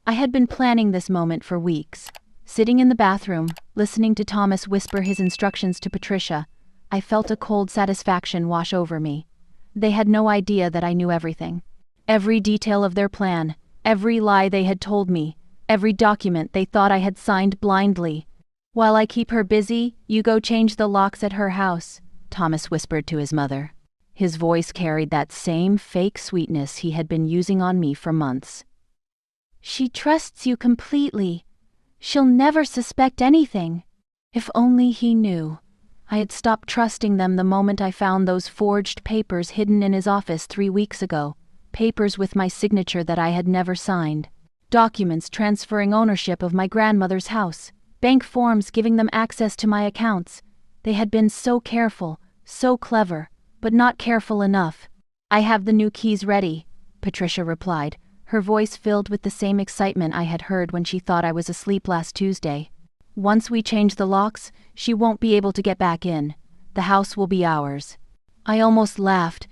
I had been planning this moment for weeks. Sitting in the bathroom, listening to Thomas whisper his instructions to Patricia, I felt a cold satisfaction wash over me. They had no idea that I knew everything. Every detail of their plan, every lie they had told me, every document they thought I had signed blindly. "While I keep her busy, you go change the locks at her house," Thomas whispered to his mother. His voice carried that same fake sweetness he had been using on me for months. "She trusts you completely. She'll never suspect anything." If only he knew. I had stopped trusting them the moment I found those forged papers hidden in his office 3 weeks ago. Papers with my signature that I had never signed. Documents transferring ownership of my grandmother's house. Bank forms giving them access to my accounts. They had been so careful, so clever, but not careful enough. "I have the new keys ready," Patricia replied, her voice filled with the same excitement I had heard when she thought I was asleep last Tuesday. "Once we change the locks, she won't be able to get back in. The house will be ours." I almost laughed.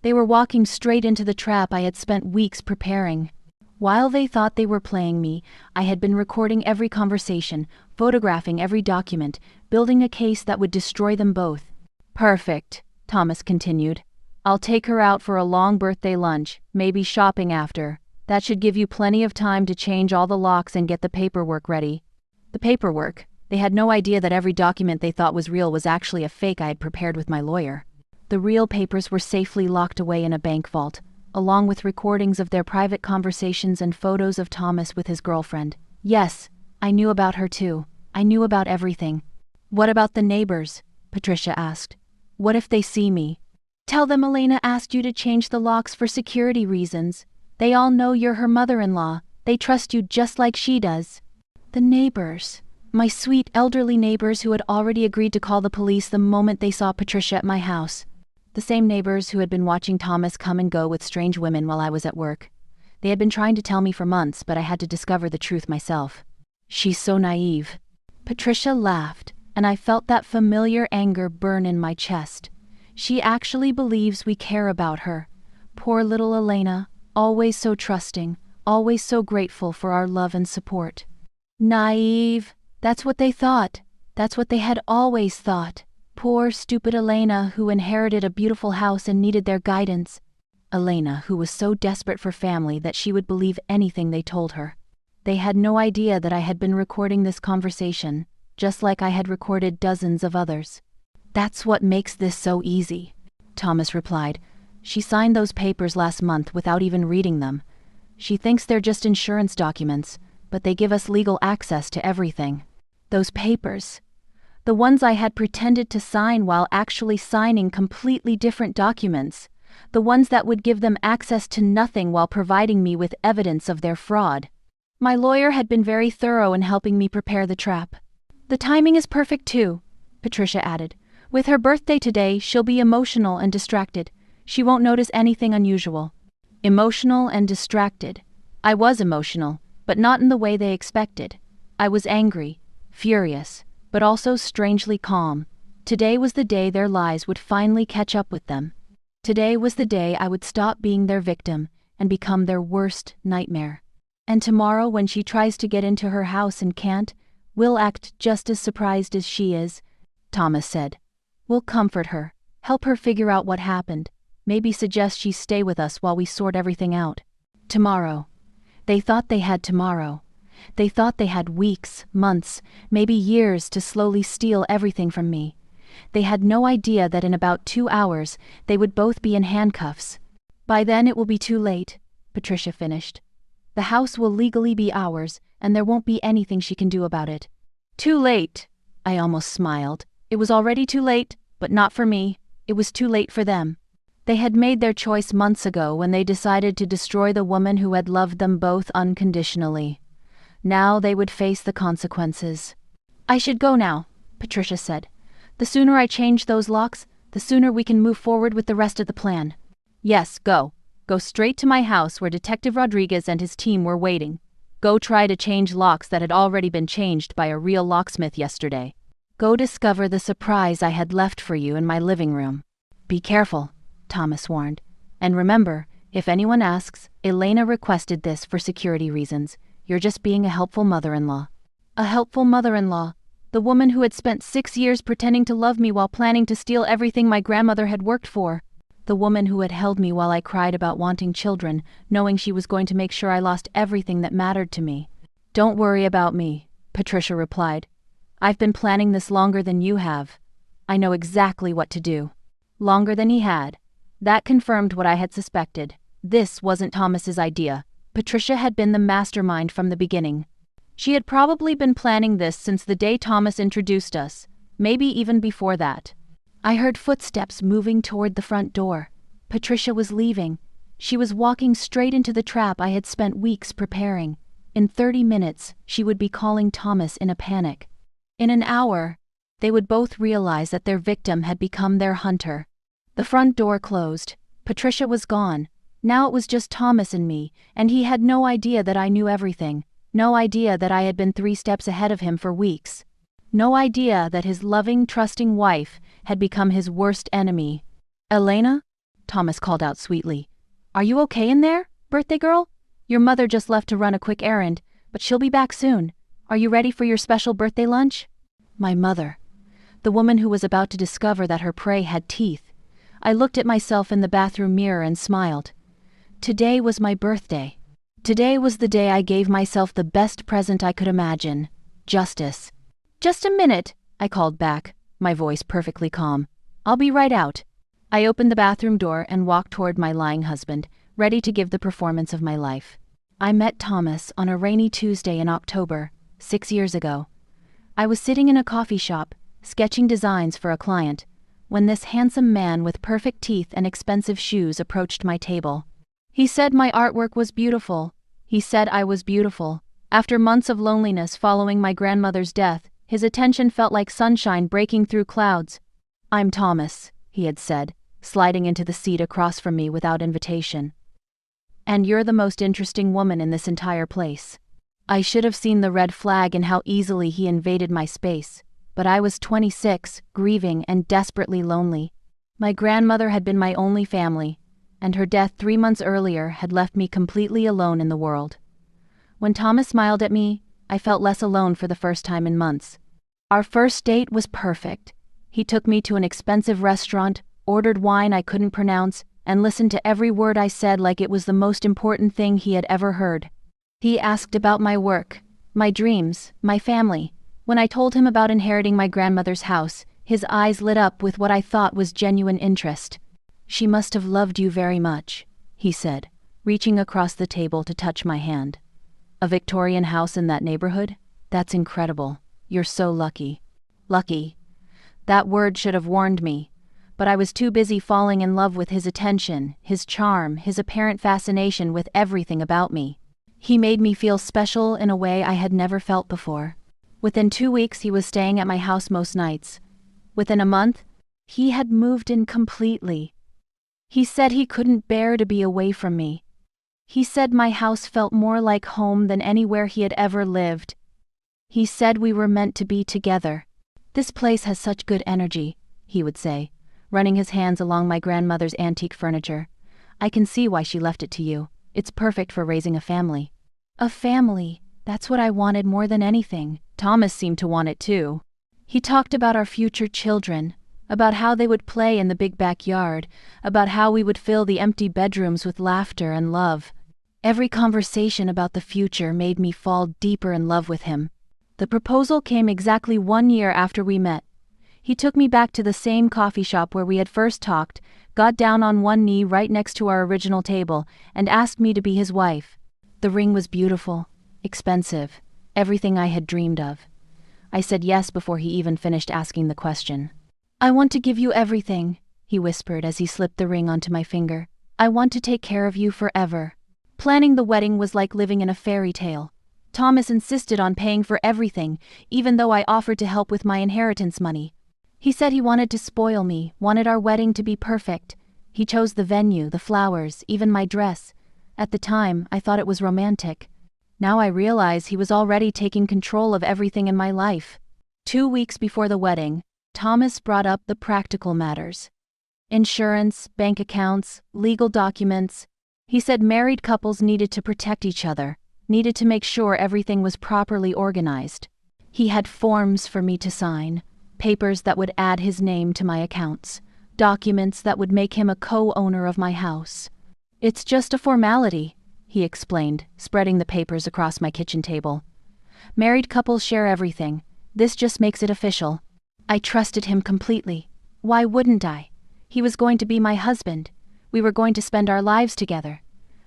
They were walking straight into the trap I had spent weeks preparing. While they thought they were playing me, I had been recording every conversation, photographing every document, building a case that would destroy them both. "Perfect," Thomas continued. "I'll take her out for a long birthday lunch, maybe shopping after. That should give you plenty of time to change all the locks and get the paperwork ready." The paperwork? They had no idea that every document they thought was real was actually a fake I had prepared with my lawyer. The real papers were safely locked away in a bank vault, along with recordings of their private conversations and photos of Thomas with his girlfriend. Yes, I knew about her too. I knew about everything. "What about the neighbors?" Patricia asked. "What if they see me?" "Tell them Elena asked you to change the locks for security reasons. They all know you're her mother-in-law. They trust you just like she does." The neighbors. My sweet elderly neighbors who had already agreed to call the police the moment they saw Patricia at my house. The same neighbors who had been watching Thomas come and go with strange women while I was at work. They had been trying to tell me for months, but I had to discover the truth myself. "She's so naive." Patricia laughed, and I felt that familiar anger burn in my chest. "She actually believes we care about her. Poor little Elena, always so trusting, always so grateful for our love and support." Naive. That's what they thought. That's what they had always thought. Poor, stupid Elena, who inherited a beautiful house and needed their guidance. Elena, who was so desperate for family that she would believe anything they told her. They had no idea that I had been recording this conversation, just like I had recorded dozens of others. "That's what makes this so easy," Thomas replied. "She signed those papers last month without even reading them. She thinks they're just insurance documents, but they give us legal access to everything. Those papers. The ones I had pretended to sign while actually signing completely different documents. The ones that would give them access to nothing while providing me with evidence of their fraud. My lawyer had been very thorough in helping me prepare the trap. The timing is perfect too," Patricia added. "With her birthday today, she'll be emotional and distracted. She won't notice anything unusual." Emotional and distracted. I was emotional, but not in the way they expected. I was angry, furious, but also strangely calm. Today was the day their lies would finally catch up with them. Today was the day I would stop being their victim and become their worst nightmare. And tomorrow, when she tries to get into her house and can't, we'll act just as surprised as she is," Thomas said. "We'll comfort her, help her figure out what happened, maybe suggest she stay with us while we sort everything out. Tomorrow. They thought they had tomorrow. They thought they had weeks, months, maybe years to slowly steal everything from me. They had no idea that in about 2 hours, they would both be in handcuffs. By then it will be too late," Patricia finished. "The house will legally be ours, and there won't be anything she can do about it." "Too late," I almost smiled. It was already too late, but not for me. It was too late for them. They had made their choice months ago when they decided to destroy the woman who had loved them both unconditionally. Now they would face the consequences. "I should go now," Patricia said. "The sooner I change those locks, the sooner we can move forward with the rest of the plan." "Yes, go. Go straight to my house where Detective Rodriguez and his team were waiting. Go try to change locks that had already been changed by a real locksmith yesterday. Go discover the surprise I had left for you in my living room. Be careful," Thomas warned. "And remember, if anyone asks, Elena requested this for security reasons. You're just being a helpful mother-in-law. A helpful mother-in-law. The woman who had spent 6 years pretending to love me while planning to steal everything my grandmother had worked for. The woman who had held me while I cried about wanting children, knowing she was going to make sure I lost everything that mattered to me. Don't worry about me, Patricia replied. I've been planning this longer than you have. I know exactly what to do. Longer than he had. That confirmed what I had suspected. This wasn't Thomas's idea. Patricia had been the mastermind from the beginning. She had probably been planning this since the day Thomas introduced us, maybe even before that. I heard footsteps moving toward the front door. Patricia was leaving. She was walking straight into the trap I had spent weeks preparing. In 30 minutes, she would be calling Thomas in a panic. In an hour, they would both realize that their victim had become their hunter. The front door closed. Patricia was gone. Now it was just Thomas and me, and he had no idea that I knew everything. No idea that I had been 3 steps ahead of him for weeks. No idea that his loving, trusting wife had become his worst enemy. Elena? Thomas called out sweetly. Are you okay in there, birthday girl? Your mother just left to run a quick errand, but she'll be back soon. Are you ready for your special birthday lunch? My mother. The woman who was about to discover that her prey had teeth. I looked at myself in the bathroom mirror and smiled. Today was my birthday. Today was the day I gave myself the best present I could imagine. Justice. Just a minute, I called back, my voice perfectly calm. I'll be right out. I opened the bathroom door and walked toward my lying husband, ready to give the performance of my life. I met Thomas on a rainy Tuesday in October, 6 years ago. I was sitting in a coffee shop, sketching designs for a client, when this handsome man with perfect teeth and expensive shoes approached my table. He said my artwork was beautiful. He said I was beautiful. After months of loneliness following my grandmother's death, his attention felt like sunshine breaking through clouds. I'm Thomas, he had said, sliding into the seat across from me without invitation. And you're the most interesting woman in this entire place. I should have seen the red flag in how easily he invaded my space, but I was 26, grieving and desperately lonely. My grandmother had been my only family, and her death 3 months earlier had left me completely alone in the world. When Thomas smiled at me, I felt less alone for the first time in months. Our first date was perfect. He took me to an expensive restaurant, ordered wine I couldn't pronounce, and listened to every word I said like it was the most important thing he had ever heard. He asked about my work, my dreams, my family. When I told him about inheriting my grandmother's house, his eyes lit up with what I thought was genuine interest. She must have loved you very much, he said, reaching across the table to touch my hand. A Victorian house in that neighborhood? That's incredible. You're so lucky. Lucky. That word should have warned me, but I was too busy falling in love with his attention, his charm, his apparent fascination with everything about me. He made me feel special in a way I had never felt before. Within 2 weeks he was staying at my house most nights. Within a month, he had moved in completely. He said he couldn't bear to be away from me. He said my house felt more like home than anywhere he had ever lived. He said we were meant to be together. This place has such good energy, he would say, running his hands along my grandmother's antique furniture. I can see why she left it to you. It's perfect for raising a family. A family, that's what I wanted more than anything. Thomas seemed to want it too. He talked about our future children, about how they would play in the big backyard, about how we would fill the empty bedrooms with laughter and love. Every conversation about the future made me fall deeper in love with him. The proposal came exactly 1 year after we met. He took me back to the same coffee shop where we had first talked, got down on one knee right next to our original table, and asked me to be his wife. The ring was beautiful, expensive, everything I had dreamed of. I said yes before he even finished asking the question. I want to give you everything, he whispered as he slipped the ring onto my finger. I want to take care of you forever. Planning the wedding was like living in a fairy tale. Thomas insisted on paying for everything, even though I offered to help with my inheritance money. He said he wanted to spoil me, wanted our wedding to be perfect. He chose the venue, the flowers, even my dress. At the time, I thought it was romantic. Now I realize he was already taking control of everything in my life. 2 weeks before the wedding, Thomas brought up the practical matters. Insurance, bank accounts, legal documents. He said married couples needed to protect each other, needed to make sure everything was properly organized. He had forms for me to sign, papers that would add his name to my accounts, documents that would make him a co-owner of my house. "It's just a formality," he explained, spreading the papers across my kitchen table. "Married couples share everything. This just makes it official." I trusted him completely. Why wouldn't I? He was going to be my husband. We were going to spend our lives together.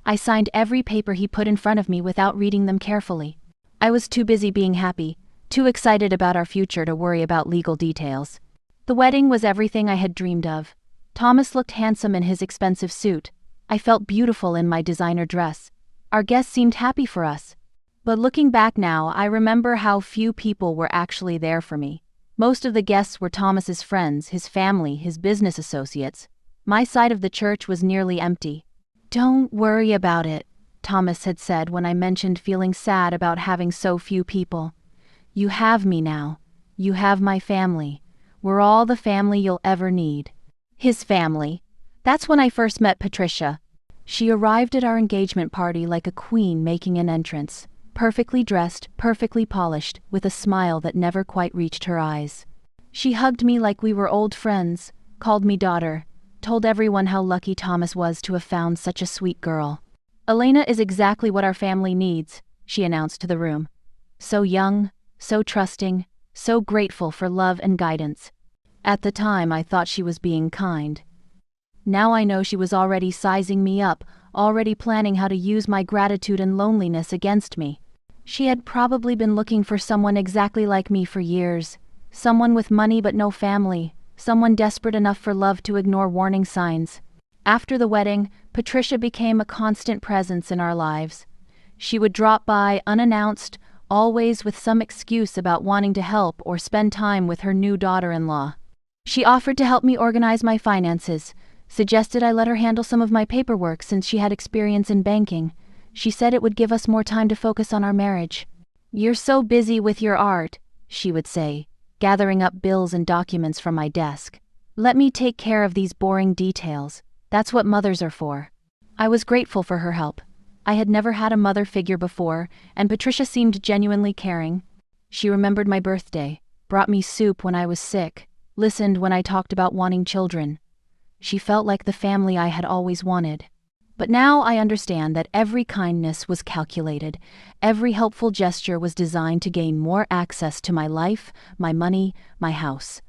I signed every paper he put in front of me without reading them carefully. I was too busy being happy, too excited about our future to worry about legal details. The wedding was everything I had dreamed of. Thomas looked handsome in his expensive suit. I felt beautiful in my designer dress. Our guests seemed happy for us. But looking back now, I remember how few people were actually there for me. Most of the guests were Thomas's friends, his family, his business associates. My side of the church was nearly empty. "Don't worry about it," Thomas had said when I mentioned feeling sad about having so few people. "You have me now. You have my family. We're all the family you'll ever need." His family. That's when I first met Patricia. She arrived at our engagement party like a queen making an entrance, perfectly dressed, perfectly polished, with a smile that never quite reached her eyes. She hugged me like we were old friends, called me daughter, told everyone how lucky Thomas was to have found such a sweet girl. "Elena is exactly what our family needs," she announced to the room. "So young, so trusting, so grateful for love and guidance." At the time, I thought she was being kind. Now I know she was already sizing me up, already planning how to use my gratitude and loneliness against me. She had probably been looking for someone exactly like me for years. Someone with money but no family. Someone desperate enough for love to ignore warning signs. After the wedding, Patricia became a constant presence in our lives. She would drop by unannounced, always with some excuse about wanting to help or spend time with her new daughter-in-law. She offered to help me organize my finances, suggested I let her handle some of my paperwork since she had experience in banking. She said it would give us more time to focus on our marriage. "You're so busy with your art," she would say, gathering up bills and documents from my desk. "Let me take care of these boring details. That's what mothers are for." I was grateful for her help. I had never had a mother figure before, and Patricia seemed genuinely caring. She remembered my birthday, brought me soup when I was sick, listened when I talked about wanting children. She felt like the family I had always wanted. But now I understand that every kindness was calculated. Every helpful gesture was designed to gain more access to my life, my money, my house.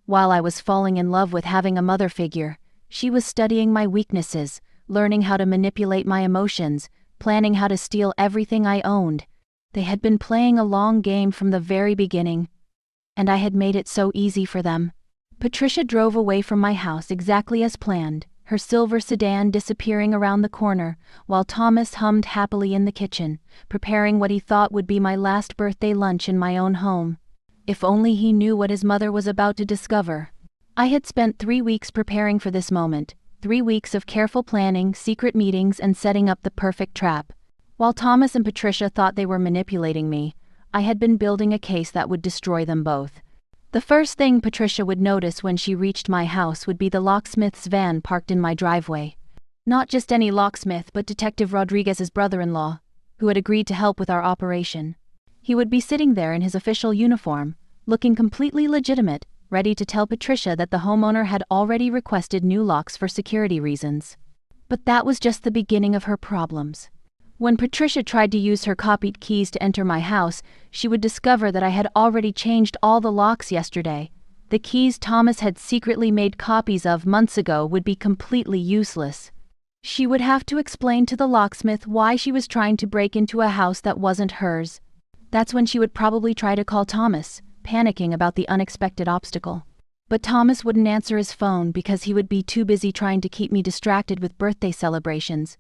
While I was falling in love with having a mother figure, she was studying my weaknesses, learning how to manipulate my emotions, planning how to steal everything I owned. They had been playing a long game from the very beginning, and I had made it so easy for them. Patricia drove away from my house exactly as planned, her silver sedan disappearing around the corner, while Thomas hummed happily in the kitchen, preparing what he thought would be my last birthday lunch in my own home. If only he knew what his mother was about to discover. I had spent 3 weeks preparing for this moment, 3 weeks of careful planning, secret meetings, and setting up the perfect trap. While Thomas and Patricia thought they were manipulating me, I had been building a case that would destroy them both. The first thing Patricia would notice when she reached my house would be the locksmith's van parked in my driveway. Not just any locksmith, but Detective Rodriguez's brother-in-law, who had agreed to help with our operation. He would be sitting there in his official uniform, looking completely legitimate, ready to tell Patricia that the homeowner had already requested new locks for security reasons. But that was just the beginning of her problems. When Patricia tried to use her copied keys to enter my house, she would discover that I had already changed all the locks yesterday. The keys Thomas had secretly made copies of months ago would be completely useless. She would have to explain to the locksmith why she was trying to break into a house that wasn't hers. That's when she would probably try to call Thomas, panicking about the unexpected obstacle. But Thomas wouldn't answer his phone because he would be too busy trying to keep me distracted with birthday celebrations.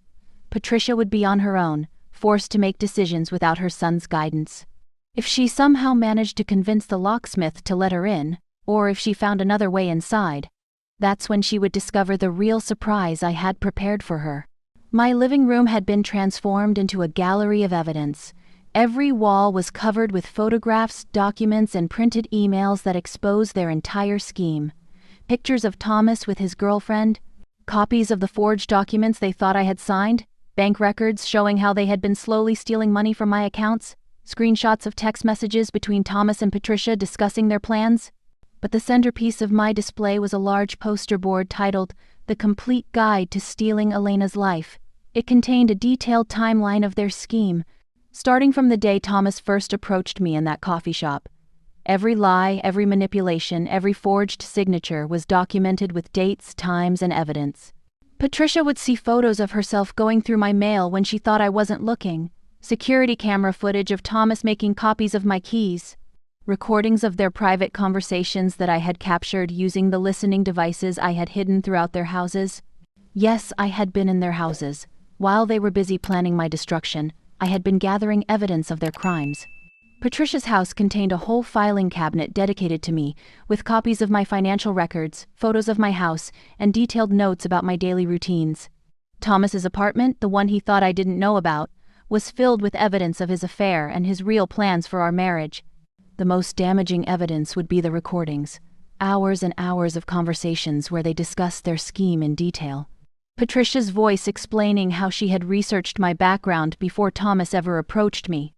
Patricia would be on her own, forced to make decisions without her son's guidance. If she somehow managed to convince the locksmith to let her in, or if she found another way inside, that's when she would discover the real surprise I had prepared for her. My living room had been transformed into a gallery of evidence. Every wall was covered with photographs, documents, and printed emails that exposed their entire scheme. Pictures of Thomas with his girlfriend, copies of the forged documents they thought I had signed, bank records showing how they had been slowly stealing money from my accounts, screenshots of text messages between Thomas and Patricia discussing their plans. But the centerpiece of my display was a large poster board titled "The Complete Guide to Stealing Elena's Life." It contained a detailed timeline of their scheme, starting from the day Thomas first approached me in that coffee shop. Every lie, every manipulation, every forged signature was documented with dates, times, and evidence. Patricia would see photos of herself going through my mail when she thought I wasn't looking, security camera footage of Thomas making copies of my keys, recordings of their private conversations that I had captured using the listening devices I had hidden throughout their houses. Yes, I had been in their houses. While they were busy planning my destruction, I had been gathering evidence of their crimes. Patricia's house contained a whole filing cabinet dedicated to me, with copies of my financial records, photos of my house, and detailed notes about my daily routines. Thomas's apartment, the one he thought I didn't know about, was filled with evidence of his affair and his real plans for our marriage. The most damaging evidence would be the recordings, hours and hours of conversations where they discussed their scheme in detail. Patricia's voice explaining how she had researched my background before Thomas ever approached me.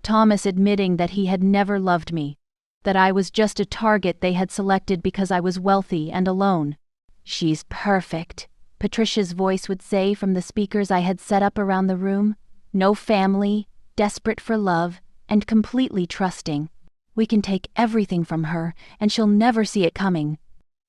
Thomas admitting that he had never loved me, that I was just a target they had selected because I was wealthy and alone. "She's perfect," Patricia's voice would say from the speakers I had set up around the room. "No family, desperate for love, and completely trusting. We can take everything from her, and she'll never see it coming.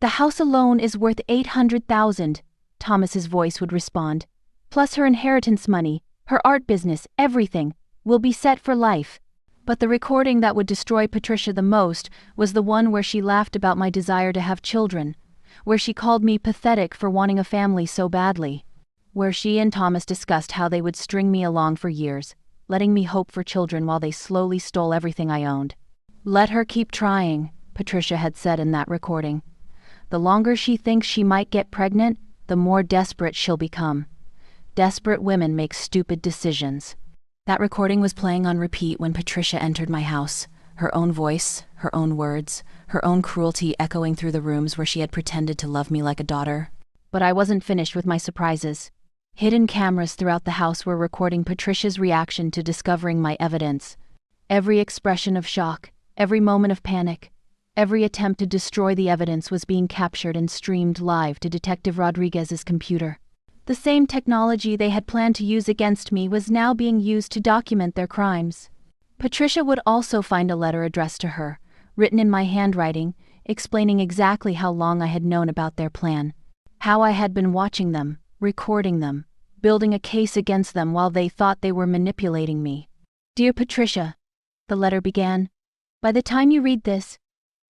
The house alone is worth $800,000, Thomas's voice would respond. Plus her inheritance money, her art business, everything will be set for life. But the recording that would destroy Patricia the most was the one where she laughed about my desire to have children, where she called me pathetic for wanting a family so badly, where she and Thomas discussed how they would string me along for years, letting me hope for children while they slowly stole everything I owned. "Let her keep trying," Patricia had said in that recording. "The longer she thinks she might get pregnant, the more desperate she'll become. Desperate women make stupid decisions." That recording was playing on repeat when Patricia entered my house, her own voice, her own words, her own cruelty echoing through the rooms where she had pretended to love me like a daughter. But I wasn't finished with my surprises. Hidden cameras throughout the house were recording Patricia's reaction to discovering my evidence. Every expression of shock, every moment of panic, every attempt to destroy the evidence was being captured and streamed live to Detective Rodriguez's computer. The same technology they had planned to use against me was now being used to document their crimes. Patricia would also find a letter addressed to her, written in my handwriting, explaining exactly how long I had known about their plan, how I had been watching them, recording them, building a case against them while they thought they were manipulating me. "Dear Patricia," the letter began, "by the time you read this,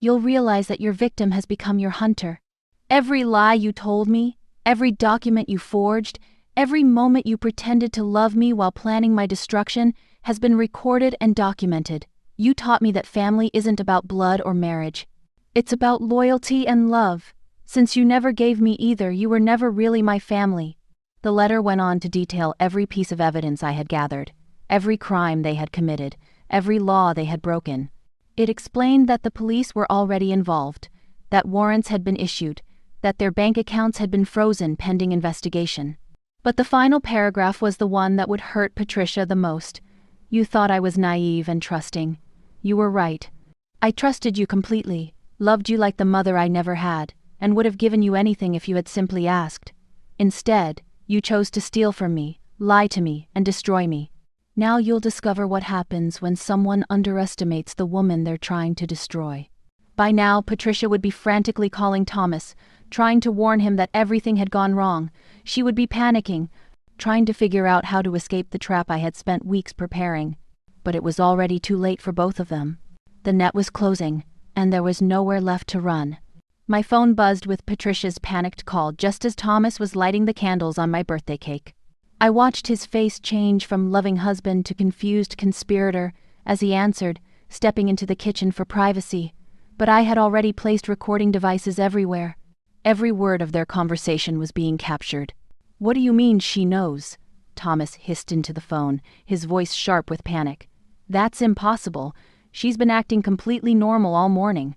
you'll realize that your victim has become your hunter. Every lie you told me, every document you forged, every moment you pretended to love me while planning my destruction has been recorded and documented. You taught me that family isn't about blood or marriage. It's about loyalty and love. Since you never gave me either, you were never really my family." The letter went on to detail every piece of evidence I had gathered, every crime they had committed, every law they had broken. It explained that the police were already involved, that warrants had been issued, that their bank accounts had been frozen pending investigation. But the final paragraph was the one that would hurt Patricia the most. "You thought I was naive and trusting. You were right. I trusted you completely, loved you like the mother I never had, and would have given you anything if you had simply asked. Instead, you chose to steal from me, lie to me, and destroy me. Now you'll discover what happens when someone underestimates the woman they're trying to destroy." By now, Patricia would be frantically calling Thomas, trying to warn him that everything had gone wrong. She would be panicking, trying to figure out how to escape the trap I had spent weeks preparing. But it was already too late for both of them. The net was closing, and there was nowhere left to run. My phone buzzed with Patricia's panicked call just as Thomas was lighting the candles on my birthday cake. I watched his face change from loving husband to confused conspirator as he answered, stepping into the kitchen for privacy. But I had already placed recording devices everywhere. Every word of their conversation was being captured. "What do you mean she knows?" Thomas hissed into the phone, his voice sharp with panic. "That's impossible. She's been acting completely normal all morning."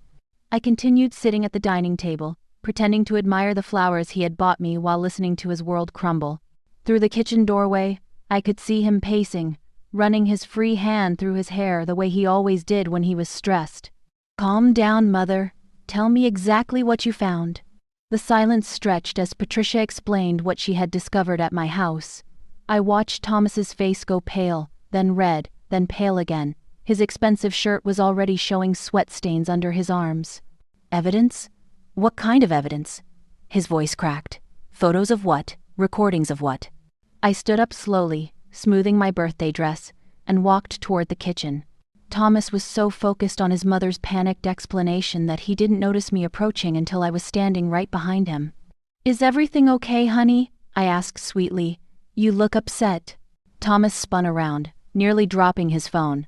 I continued sitting at the dining table, pretending to admire the flowers he had bought me while listening to his world crumble. Through the kitchen doorway, I could see him pacing, running his free hand through his hair the way he always did when he was stressed. "Calm down, Mother. Tell me exactly what you found." The silence stretched as Patricia explained what she had discovered at my house. I watched Thomas's face go pale, then red, then pale again. His expensive shirt was already showing sweat stains under his arms. "Evidence? What kind of evidence?" His voice cracked. "Photos of what? Recordings of what?" I stood up slowly, smoothing my birthday dress, and walked toward the kitchen. Thomas was so focused on his mother's panicked explanation that he didn't notice me approaching until I was standing right behind him. "Is everything okay, honey?" I asked sweetly. "You look upset." Thomas spun around, nearly dropping his phone.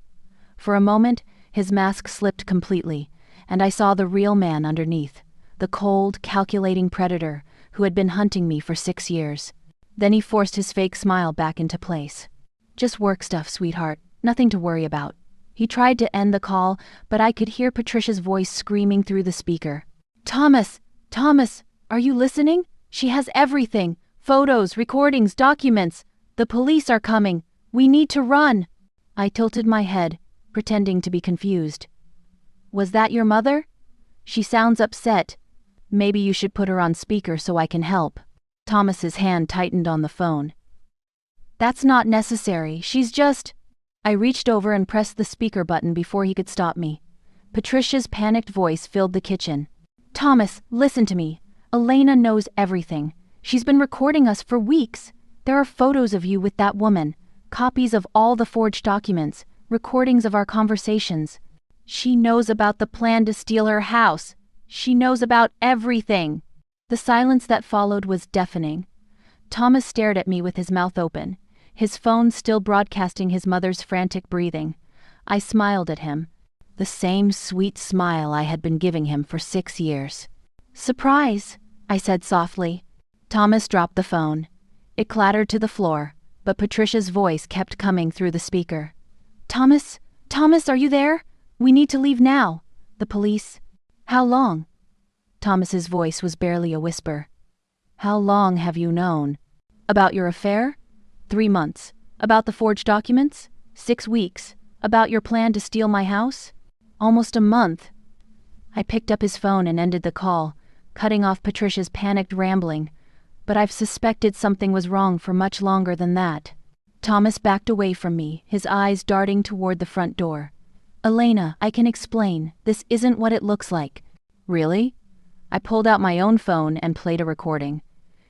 For a moment, his mask slipped completely, and I saw the real man underneath, the cold, calculating predator who had been hunting me for 6 years. Then he forced his fake smile back into place. "Just work stuff, sweetheart. Nothing to worry about." He tried to end the call, but I could hear Patricia's voice screaming through the speaker. "Thomas! Thomas! Are you listening? She has everything. Photos, recordings, documents. The police are coming. We need to run." I tilted my head, pretending to be confused. "Was that your mother? She sounds upset. Maybe you should put her on speaker so I can help." Thomas's hand tightened on the phone. "That's not necessary. She's just..." I reached over and pressed the speaker button before he could stop me. Patricia's panicked voice filled the kitchen. "Thomas, listen to me. Elena knows everything. She's been recording us for weeks. There are photos of you with that woman, copies of all the forged documents, recordings of our conversations. She knows about the plan to steal her house. She knows about everything." The silence that followed was deafening. Thomas stared at me with his mouth open, his phone still broadcasting his mother's frantic breathing. I smiled at him, the same sweet smile I had been giving him for 6 years. "Surprise," I said softly. Thomas dropped the phone. It clattered to the floor, but Patricia's voice kept coming through the speaker. "Thomas? Thomas, are you there? We need to leave now. The police..." "How long?" Thomas's voice was barely a whisper. "How long have you known?" "About your affair? 3 months. About the forged documents? 6 weeks. About your plan to steal my house? Almost a month." I picked up his phone and ended the call, cutting off Patricia's panicked rambling, but I've suspected something was wrong for much longer than that. Thomas backed away from me, his eyes darting toward the front door. "Elena, I can explain. This isn't what it looks like." "Really?" I pulled out my own phone and played a recording.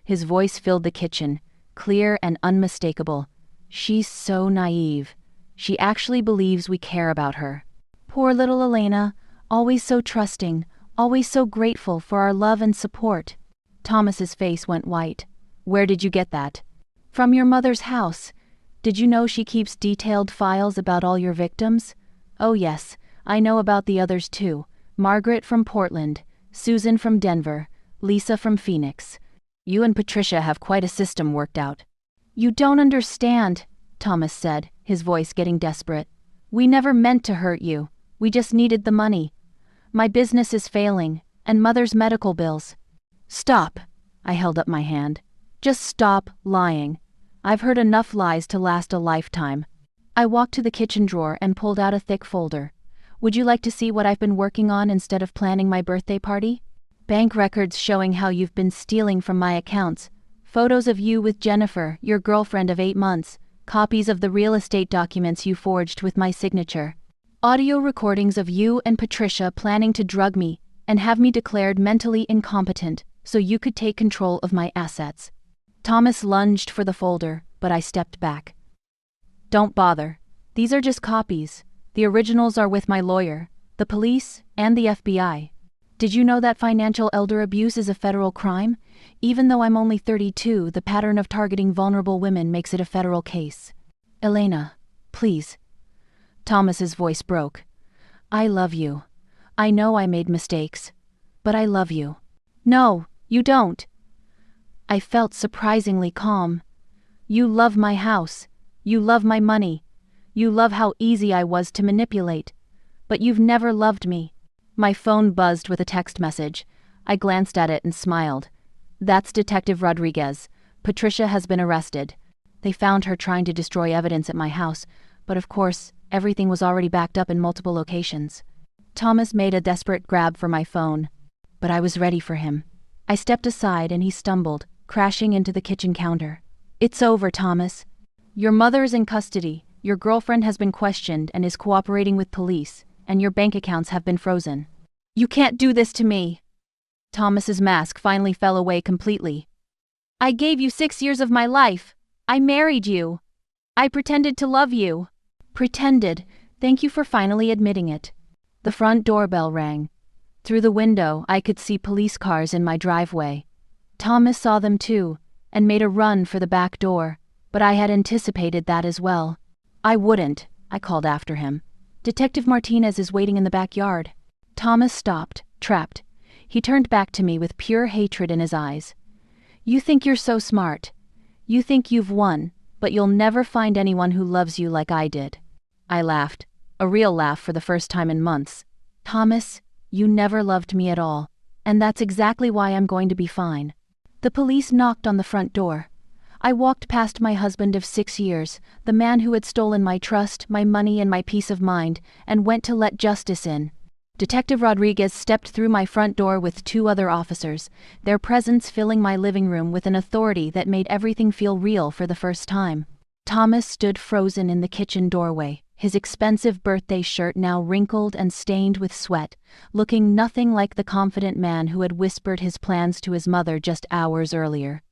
His voice filled the kitchen, clear and unmistakable. "She's so naive. She actually believes we care about her. Poor little Elena, always so trusting, always so grateful for our love and support." Thomas's face went white. "Where did you get that?" "From your mother's house. Did you know she keeps detailed files about all your victims?" "Oh yes, I know about the others too. Margaret from Portland, Susan from Denver, Lisa from Phoenix. You and Patricia have quite a system worked out." "You don't understand," Thomas said, his voice getting desperate. "We never meant to hurt you. We just needed the money. My business is failing, and Mother's medical bills." "Stop," I held up my hand. "Just stop lying. I've heard enough lies to last a lifetime." I walked to the kitchen drawer and pulled out a thick folder. "Would you like to see what I've been working on instead of planning my birthday party? Bank records showing how you've been stealing from my accounts. Photos of you with Jennifer, your girlfriend of 8 months. Copies of the real estate documents you forged with my signature. Audio recordings of you and Patricia planning to drug me and have me declared mentally incompetent so you could take control of my assets." Thomas lunged for the folder, but I stepped back. "Don't bother. These are just copies. The originals are with my lawyer, the police, and the FBI. Did you know that financial elder abuse is a federal crime? Even though I'm only 32, the pattern of targeting vulnerable women makes it a federal case." "Elena, please." Thomas's voice broke. "I love you. I know I made mistakes, but I love you." "No, you don't." I felt surprisingly calm. "You love my house. You love my money. You love how easy I was to manipulate. But you've never loved me." My phone buzzed with a text message. I glanced at it and smiled. "That's Detective Rodriguez. Patricia has been arrested." They found her trying to destroy evidence at my house, but of course, everything was already backed up in multiple locations. Thomas made a desperate grab for my phone, but I was ready for him. I stepped aside and he stumbled, crashing into the kitchen counter. "It's over, Thomas. Your mother is in custody, your girlfriend has been questioned and is cooperating with police, and your bank accounts have been frozen. You can't do this to me." Thomas's mask finally fell away completely. "I gave you 6 years of my life. I married you. I pretended to love you." "Pretended. Thank you for finally admitting it." The front doorbell rang. Through the window, I could see police cars in my driveway. Thomas saw them too, and made a run for the back door, but I had anticipated that as well. "I wouldn't," I called after him. "Detective Martinez is waiting in the backyard." Thomas stopped, trapped. He turned back to me with pure hatred in his eyes. "You think you're so smart. You think you've won, but you'll never find anyone who loves you like I did." I laughed, a real laugh for the first time in months. "Thomas, you never loved me at all, and that's exactly why I'm going to be fine." The police knocked on the front door. I walked past my husband of 6 years, the man who had stolen my trust, my money, and my peace of mind, and went to let justice in. Detective Rodriguez stepped through my front door with 2 other officers, their presence filling my living room with an authority that made everything feel real for the first time. Thomas stood frozen in the kitchen doorway, his expensive birthday shirt now wrinkled and stained with sweat, looking nothing like the confident man who had whispered his plans to his mother just hours earlier.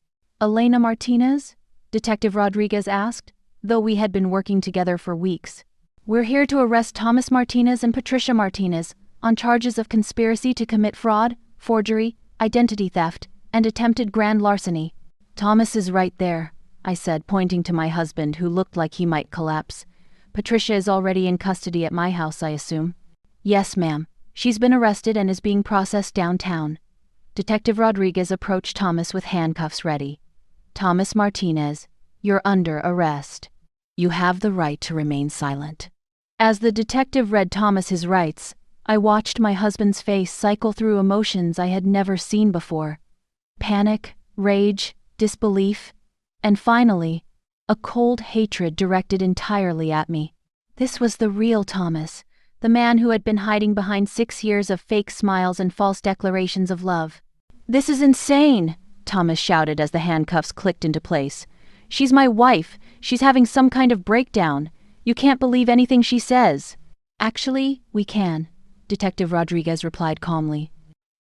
"Elena Martinez?" Detective Rodriguez asked, though we had been working together for weeks. "We're here to arrest Thomas Martinez and Patricia Martinez on charges of conspiracy to commit fraud, forgery, identity theft, and attempted grand larceny." "Thomas is right there," I said, pointing to my husband who looked like he might collapse. "Patricia is already in custody at my house, I assume?" "Yes, ma'am. She's been arrested and is being processed downtown." Detective Rodriguez approached Thomas with handcuffs ready. "Thomas Martinez, you're under arrest. You have the right to remain silent." As the detective read Thomas his rights, I watched my husband's face cycle through emotions I had never seen before. Panic, rage, disbelief, and finally, a cold hatred directed entirely at me. This was the real Thomas, the man who had been hiding behind 6 years of fake smiles and false declarations of love. "This is insane," Thomas shouted as the handcuffs clicked into place. "She's my wife. She's having some kind of breakdown. You can't believe anything she says." "Actually, we can," Detective Rodriguez replied calmly.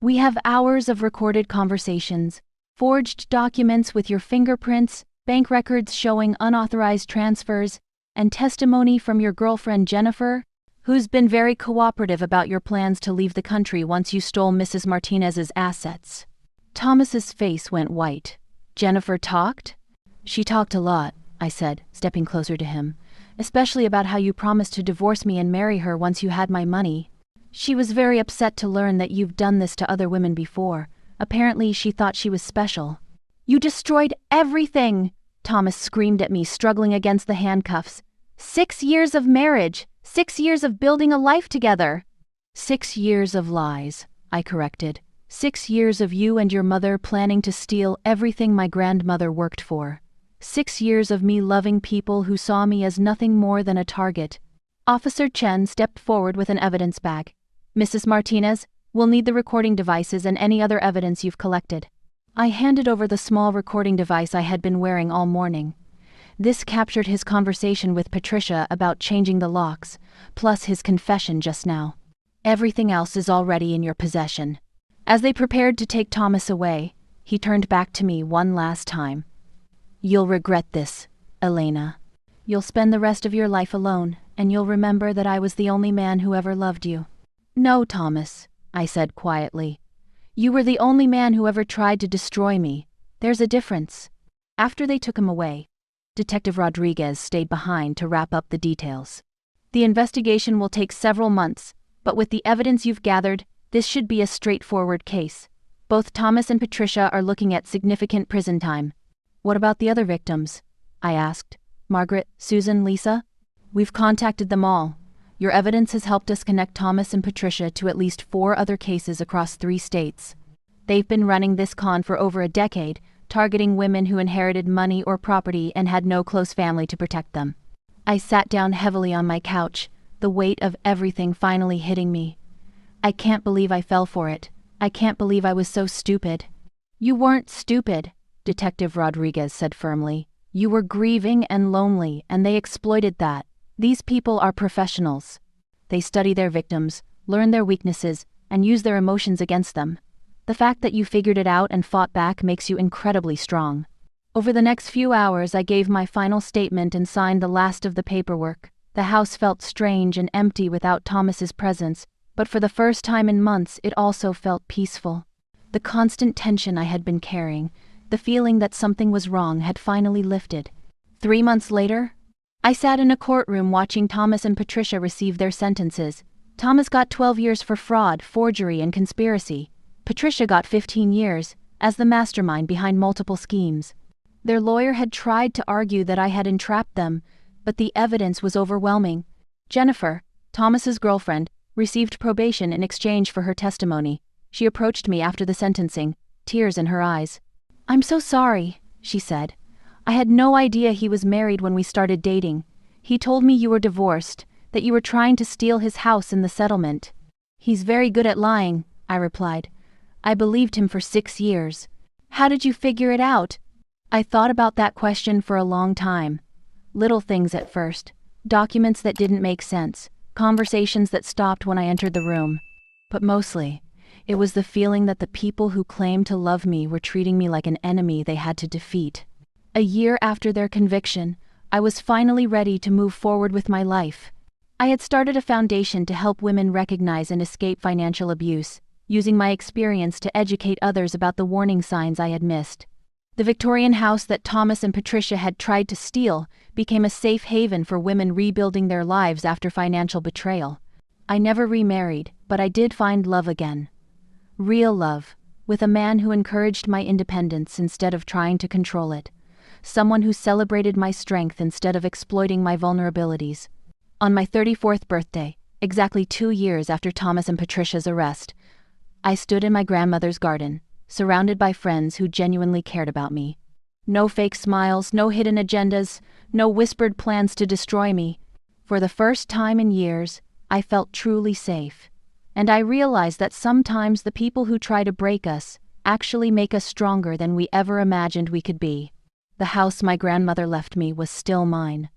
"We have hours of recorded conversations, forged documents with your fingerprints, bank records showing unauthorized transfers, and testimony from your girlfriend Jennifer, who's been very cooperative about your plans to leave the country once you stole Mrs. Martinez's assets." Thomas's face went white. "Jennifer talked?" "She talked a lot," I said, stepping closer to him, "especially about how you promised to divorce me and marry her once you had my money. She was very upset to learn that you've done this to other women before. Apparently she thought she was special." "You destroyed everything!" Thomas screamed at me, struggling against the handcuffs. 6 years of marriage! 6 years of building a life together!" 6 years of lies, I corrected. 6 years of you and your mother planning to steal everything my grandmother worked for. 6 years of me loving people who saw me as nothing more than a target. Officer Chen stepped forward with an evidence bag. "Mrs. Martinez, we'll need the recording devices and any other evidence you've collected." I handed over the small recording device I had been wearing all morning. This captured his conversation with Patricia about changing the locks, plus his confession just now. "Everything else is already in your possession." As they prepared to take Thomas away, he turned back to me one last time. "You'll regret this, Elena. You'll spend the rest of your life alone, and you'll remember that I was the only man who ever loved you." "No, Thomas," I said quietly. "You were the only man who ever tried to destroy me. There's a difference." After they took him away, Detective Rodriguez stayed behind to wrap up the details. "The investigation will take several months, but with the evidence you've gathered, this should be a straightforward case. Both Thomas and Patricia are looking at significant prison time." "What about the other victims?" I asked. "Margaret, Susan, Lisa?" "We've contacted them all. Your evidence has helped us connect Thomas and Patricia to at least 4 other cases across 3 states. They've been running this con for over a decade, targeting women who inherited money or property and had no close family to protect them. I sat down heavily on my couch, the weight of everything finally hitting me. I can't believe I fell for it. I can't believe I was so stupid. You weren't stupid, Detective Rodriguez said firmly. You were grieving and lonely, and they exploited that. These people are professionals. They study their victims, learn their weaknesses, and use their emotions against them. The fact that you figured it out and fought back makes you incredibly strong. Over the next few hours, I gave my final statement and signed the last of the paperwork. The house felt strange and empty without Thomas's presence, but for the first time in months, it also felt peaceful. The constant tension I had been carrying, the feeling that something was wrong, had finally lifted. 3 months later, I sat in a courtroom watching Thomas and Patricia receive their sentences. Thomas got 12 years for fraud, forgery, and conspiracy. Patricia got 15 years, as the mastermind behind multiple schemes. Their lawyer had tried to argue that I had entrapped them, but the evidence was overwhelming. Jennifer, Thomas's girlfriend, received probation in exchange for her testimony. She approached me after the sentencing, tears in her eyes. "I'm so sorry," she said. "I had no idea he was married when we started dating. He told me you were divorced, that you were trying to steal his house in the settlement." "He's very good at lying," I replied. "I believed him for 6 years. How did you figure it out?" I thought about that question for a long time. Little things at first. Documents that didn't make sense. Conversations that stopped when I entered the room. But mostly, it was the feeling that the people who claimed to love me were treating me like an enemy they had to defeat. A year after their conviction, I was finally ready to move forward with my life. I had started a foundation to help women recognize and escape financial abuse, using my experience to educate others about the warning signs I had missed. The Victorian house that Thomas and Patricia had tried to steal became a safe haven for women rebuilding their lives after financial betrayal. I never remarried, but I did find love again. Real love, with a man who encouraged my independence instead of trying to control it. Someone who celebrated my strength instead of exploiting my vulnerabilities. On my 34th birthday, exactly 2 years after Thomas and Patricia's arrest, I stood in my grandmother's garden, surrounded by friends who genuinely cared about me. No fake smiles, no hidden agendas, no whispered plans to destroy me. For the first time in years, I felt truly safe. And I realized that sometimes the people who try to break us actually make us stronger than we ever imagined we could be. The house my grandmother left me was still mine.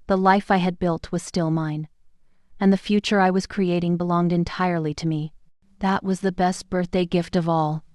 The life I had built was still mine. And the future I was creating belonged entirely to me. That was the best birthday gift of all.